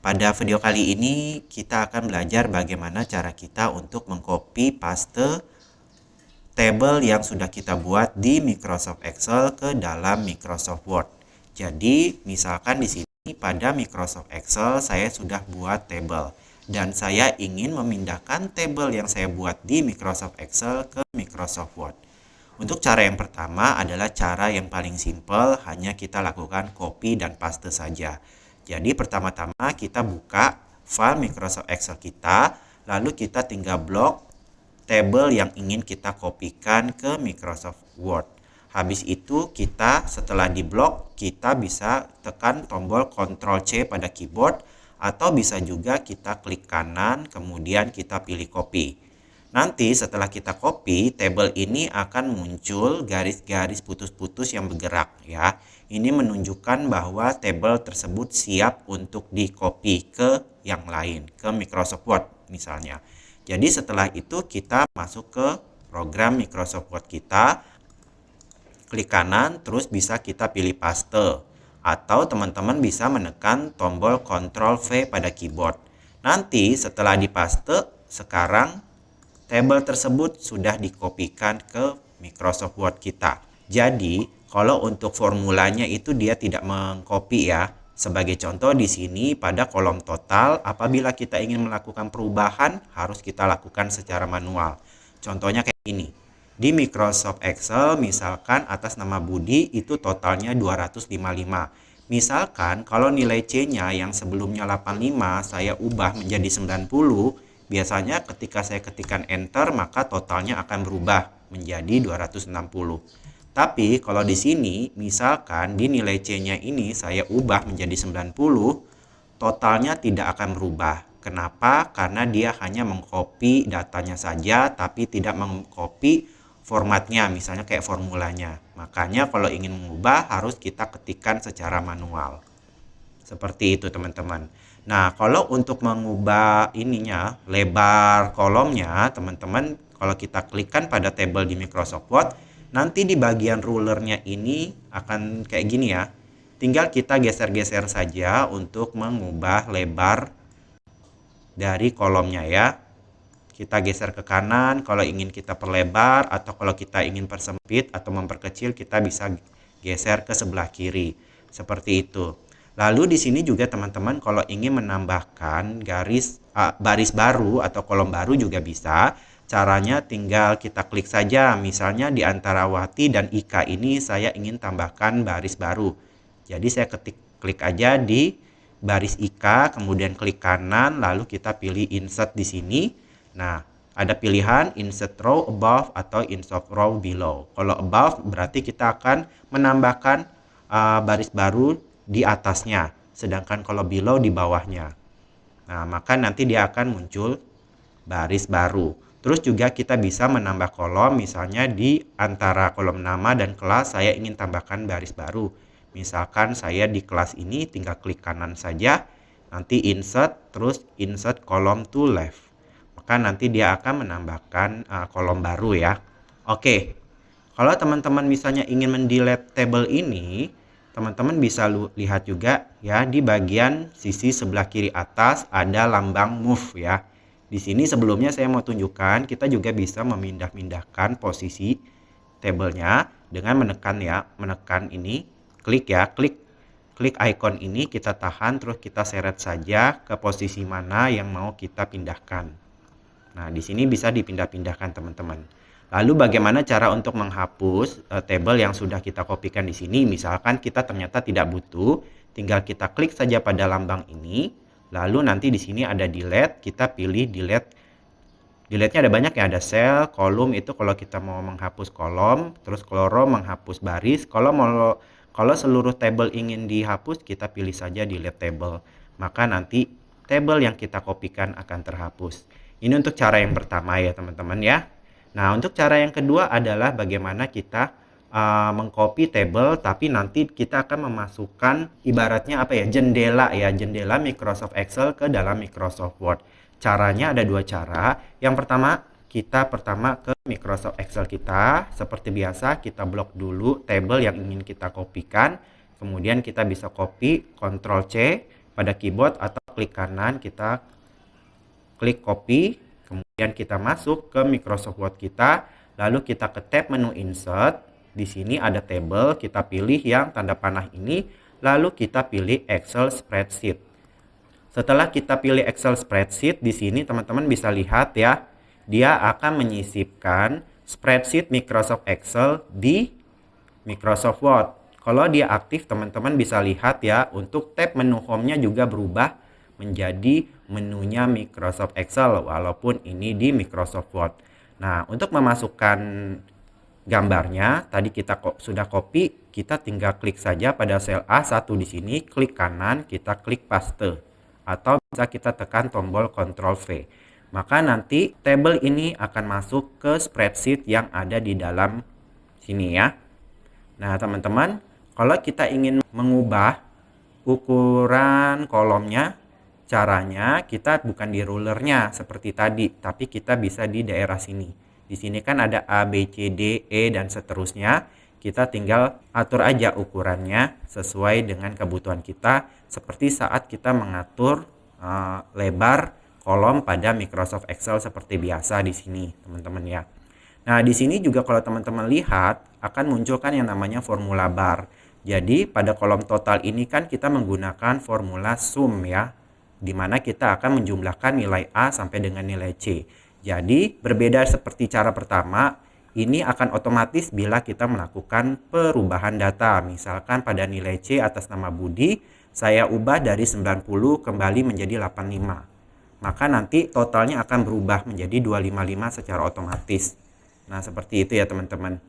Pada video kali ini kita akan belajar bagaimana cara kita untuk mengcopy paste tabel yang sudah kita buat di Microsoft Excel ke dalam Microsoft Word. Jadi, misalkan di sini pada Microsoft Excel saya sudah buat tabel dan saya ingin memindahkan tabel yang saya buat di Microsoft Excel ke Microsoft Word. Untuk cara yang pertama adalah cara yang paling simpel, hanya kita lakukan copy dan paste saja. Jadi pertama-tama kita buka file Microsoft Excel kita, lalu kita tinggal blok tabel yang ingin kita kopikan ke Microsoft Word. Habis itu kita setelah diblok, kita bisa tekan tombol Ctrl C pada keyboard atau bisa juga kita klik kanan kemudian kita pilih copy. Nanti setelah kita copy, tabel ini akan muncul garis-garis putus-putus yang bergerak ya. Ini menunjukkan bahwa tabel tersebut siap untuk di-copy ke yang lain, ke Microsoft Word misalnya. Jadi setelah itu kita masuk ke program Microsoft Word kita, klik kanan, terus bisa kita pilih paste. Atau teman-teman bisa menekan tombol Ctrl V pada keyboard. Nanti setelah dipaste, sekarang tabel tersebut sudah dikopikan ke Microsoft Word kita. Jadi, kalau untuk formulanya itu dia tidak mengcopy ya. Sebagai contoh di sini pada kolom total, apabila kita ingin melakukan perubahan, harus kita lakukan secara manual. Contohnya kayak ini. Di Microsoft Excel, misalkan atas nama Budi itu totalnya 255. Misalkan kalau nilai C-nya yang sebelumnya 85, saya ubah menjadi 90, biasanya ketika saya ketikkan enter maka totalnya akan berubah menjadi 260. Tapi kalau di sini misalkan di nilai C-nya ini saya ubah menjadi 90, totalnya tidak akan berubah. Kenapa? Karena dia hanya mengcopy datanya saja tapi tidak mengcopy formatnya, misalnya kayak formulanya. Makanya kalau ingin mengubah harus kita ketikkan secara manual. Seperti itu teman-teman. Nah, kalau untuk mengubah ininya, lebar kolomnya, teman-teman, kalau kita klikkan pada tabel di Microsoft Word, nanti di bagian rulernya ini akan kayak gini ya. Tinggal kita geser-geser saja untuk mengubah lebar dari kolomnya ya. Kita geser ke kanan kalau ingin kita perlebar, atau kalau kita ingin persempit atau memperkecil, kita bisa geser ke sebelah kiri. Seperti itu. Lalu di sini juga teman-teman kalau ingin menambahkan baris baru atau kolom baru juga bisa. Caranya tinggal kita klik saja. Misalnya di antara Wati dan Ika ini saya ingin tambahkan baris baru. Jadi saya klik aja di baris Ika, kemudian klik kanan, lalu kita pilih insert di sini. Nah, ada pilihan insert row above atau insert row below. Kalau above berarti kita akan menambahkan baris baru di atasnya, sedangkan kalau below di bawahnya. Nah, maka nanti dia akan muncul baris baru. Terus juga kita bisa menambah kolom, misalnya di antara kolom nama dan kelas saya ingin tambahkan baris baru. Misalkan saya di kelas ini tinggal klik kanan saja, nanti insert, terus insert column to left. Maka nanti dia akan menambahkan kolom baru ya. Oke, kalau teman-teman misalnya ingin mendelete tabel ini, teman-teman bisa lihat juga ya di bagian sisi sebelah kiri atas ada lambang move ya. Di sini sebelumnya saya mau tunjukkan kita juga bisa memindah-mindahkan posisi tabelnya dengan menekan ini, klik icon ini, kita tahan terus kita seret saja ke posisi mana yang mau kita pindahkan. Nah, di sini bisa dipindah-pindahkan teman-teman. Lalu bagaimana cara untuk menghapus tabel yang sudah kita kopikan di sini? Misalkan kita ternyata tidak butuh, tinggal kita klik saja pada lambang ini. Lalu nanti di sini ada delete, kita pilih delete. Delete-nya ada banyak ya, ada cell, kolom itu kalau kita mau menghapus kolom, terus kalau row menghapus baris. Kalau seluruh tabel ingin dihapus, kita pilih saja delete table. Maka nanti tabel yang kita kopikan akan terhapus. Ini untuk cara yang pertama ya teman-teman ya. Nah, untuk cara yang kedua adalah bagaimana kita mengcopy tabel, tapi nanti kita akan memasukkan ibaratnya jendela Microsoft Excel ke dalam Microsoft Word. Caranya ada dua cara. Yang pertama, kita ke Microsoft Excel kita. Seperti biasa, kita blok dulu tabel yang ingin kita kopikan. Kemudian kita bisa copy, Ctrl C. pada keyboard atau klik kanan kita klik copy, kemudian kita masuk ke Microsoft Word kita, lalu kita ke tab menu insert. Di sini ada table, kita pilih yang tanda panah ini, lalu kita pilih Excel spreadsheet. Setelah kita pilih Excel spreadsheet, di sini teman-teman bisa lihat ya, dia akan menyisipkan spreadsheet Microsoft Excel di Microsoft Word. Kalau dia aktif, teman-teman bisa lihat ya, untuk tab menu home-nya juga berubah menjadi menunya Microsoft Excel, walaupun ini di Microsoft Word. Nah, untuk memasukkan gambarnya, tadi kita sudah copy, kita tinggal klik saja pada sel A1 di sini, klik kanan, kita klik paste. Atau bisa kita tekan tombol Ctrl V. Maka nanti tabel ini akan masuk ke spreadsheet yang ada di dalam sini ya. Nah, teman-teman, kalau kita ingin mengubah ukuran kolomnya, caranya kita bukan di rulernya seperti tadi, tapi kita bisa di daerah sini. Di sini kan ada A, B, C, D, E, dan seterusnya. Kita tinggal atur aja ukurannya sesuai dengan kebutuhan kita, seperti saat kita mengatur lebar kolom pada Microsoft Excel seperti biasa di sini, teman-teman ya. Nah, di sini juga kalau teman-teman lihat akan munculkan yang namanya formula bar. Jadi, pada kolom total ini kan kita menggunakan formula sum ya, di mana kita akan menjumlahkan nilai A sampai dengan nilai C. Jadi, berbeda seperti cara pertama, ini akan otomatis bila kita melakukan perubahan data. Misalkan pada nilai C atas nama Budi, saya ubah dari 90 kembali menjadi 85. Maka nanti totalnya akan berubah menjadi 255 secara otomatis. Nah, seperti itu ya teman-teman.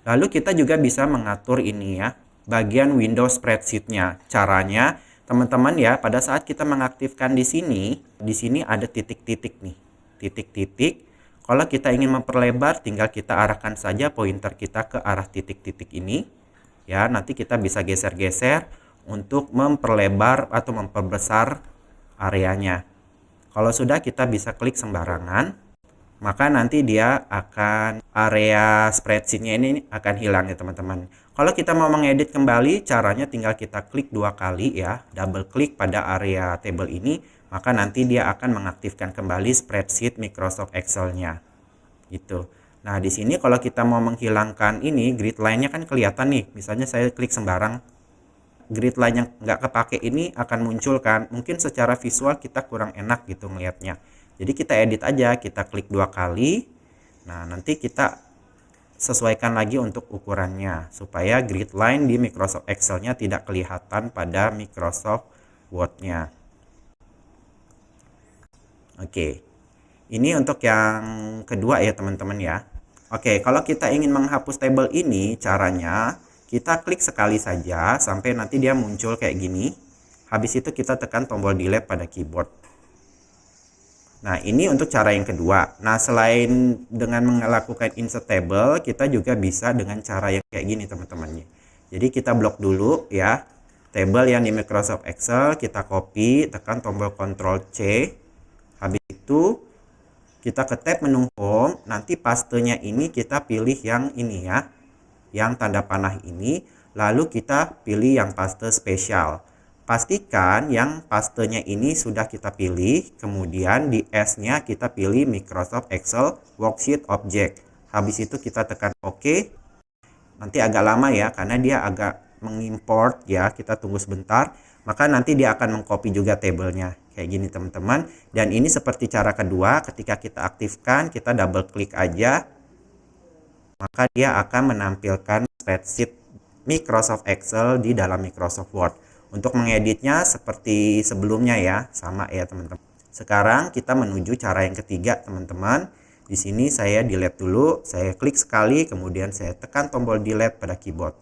Lalu kita juga bisa mengatur ini ya, bagian Windows spreadsheet-nya. Caranya, teman-teman ya, pada saat kita mengaktifkan di sini ada titik-titik nih. Titik-titik. Kalau kita ingin memperlebar, tinggal kita arahkan saja pointer kita ke arah titik-titik ini. Ya, nanti kita bisa geser-geser untuk memperlebar atau memperbesar areanya. Kalau sudah, kita bisa klik sembarangan, maka nanti dia akan area spreadsheet-nya ini akan hilang ya teman-teman. Kalau kita mau mengedit kembali, caranya tinggal kita klik 2 kali ya, double klik pada area table ini, maka nanti dia akan mengaktifkan kembali spreadsheet Microsoft Excel-nya. Gitu. Nah, di sini kalau kita mau menghilangkan ini, grid line-nya kan kelihatan nih. Misalnya saya klik sembarang, grid line yang nggak kepake ini akan muncul kan. Mungkin secara visual kita kurang enak gitu melihatnya. Jadi kita edit aja, kita klik 2 kali. Nah, nanti kita sesuaikan lagi untuk ukurannya supaya grid line di Microsoft Excel-nya tidak kelihatan pada Microsoft Word-nya. Oke. Ini untuk yang kedua ya teman-teman ya. Oke, kalau kita ingin menghapus tabel ini, caranya kita klik sekali saja sampai nanti dia muncul kayak gini. Habis itu kita tekan tombol delete pada keyboard. Nah, ini untuk cara yang kedua. Nah, selain dengan melakukan insert table, kita juga bisa dengan cara yang kayak gini teman-teman. Jadi kita blok dulu ya. Table yang di Microsoft Excel, kita copy, tekan tombol Ctrl C. Habis itu kita ke tab menu home, nanti pastenya ini kita pilih yang ini ya, yang tanda panah ini, lalu kita pilih yang paste spesial. Pastikan yang pastenya ini sudah kita pilih, kemudian di S-nya kita pilih Microsoft Excel Worksheet Object. Habis itu kita tekan OK. Nanti agak lama ya, karena dia agak mengimport ya, kita tunggu sebentar. Maka nanti dia akan mengcopy juga tabelnya. Kayak gini teman-teman. Dan ini seperti cara kedua, ketika kita aktifkan, kita double klik aja. Maka dia akan menampilkan spreadsheet Microsoft Excel di dalam Microsoft Word. Untuk mengeditnya seperti sebelumnya ya, sama ya teman-teman. Sekarang kita menuju cara yang ketiga teman-teman. Di sini saya delete dulu, saya klik sekali, kemudian saya tekan tombol delete pada keyboard.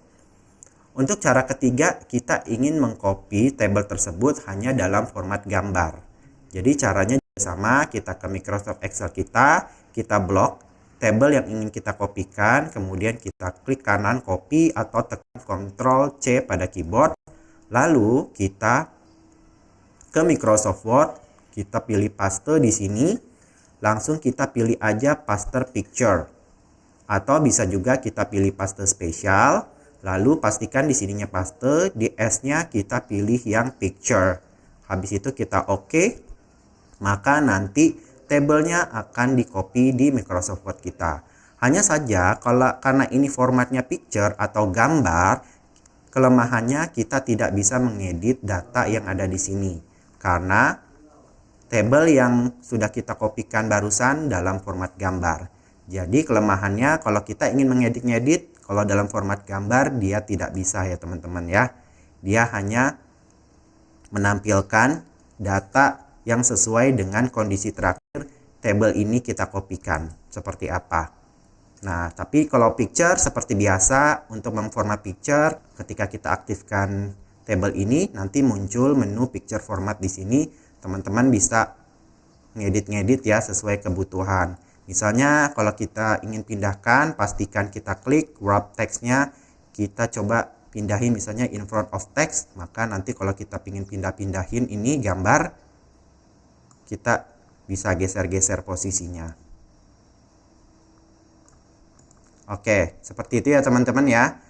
Untuk cara ketiga, kita ingin mengcopy tabel tersebut hanya dalam format gambar. Jadi caranya sama, kita ke Microsoft Excel kita blok tabel yang ingin kita kopikan, kemudian kita klik kanan copy atau tekan Ctrl C pada keyboard. Lalu kita ke Microsoft Word, kita pilih paste di sini, langsung kita pilih aja paste picture. Atau bisa juga kita pilih paste spesial. Lalu pastikan di sininya paste, di S-nya kita pilih yang picture. Habis itu kita oke, maka nanti tabelnya akan di-copy di Microsoft Word kita. Hanya saja karena ini formatnya picture atau gambar, kelemahannya kita tidak bisa mengedit data yang ada di sini. Karena tabel yang sudah kita kopikan barusan dalam format gambar. Jadi kelemahannya kalau kita ingin mengedit-ngedit, kalau dalam format gambar dia tidak bisa ya teman-teman ya. Dia hanya menampilkan data yang sesuai dengan kondisi terakhir tabel ini kita kopikan seperti apa. Nah, tapi kalau picture seperti biasa, untuk memformat picture ketika kita aktifkan tabel ini nanti muncul menu picture format di sini. Teman-teman bisa ngedit-ngedit ya sesuai kebutuhan. Misalnya kalau kita ingin pindahkan, pastikan kita klik wrap text-nya, kita coba pindahin misalnya in front of text, maka nanti kalau kita ingin pindah-pindahin ini gambar, kita bisa geser-geser posisinya. Oke, seperti itu ya teman-teman ya.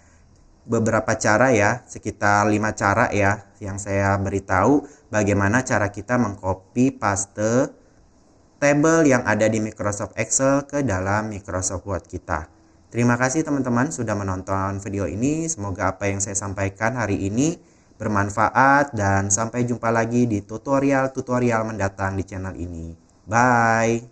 Beberapa cara ya, sekitar 5 cara ya yang saya beritahu bagaimana cara kita mengcopy paste tabel yang ada di Microsoft Excel ke dalam Microsoft Word kita. Terima kasih teman-teman sudah menonton video ini. Semoga apa yang saya sampaikan hari ini bermanfaat dan sampai jumpa lagi di tutorial-tutorial mendatang di channel ini. Bye!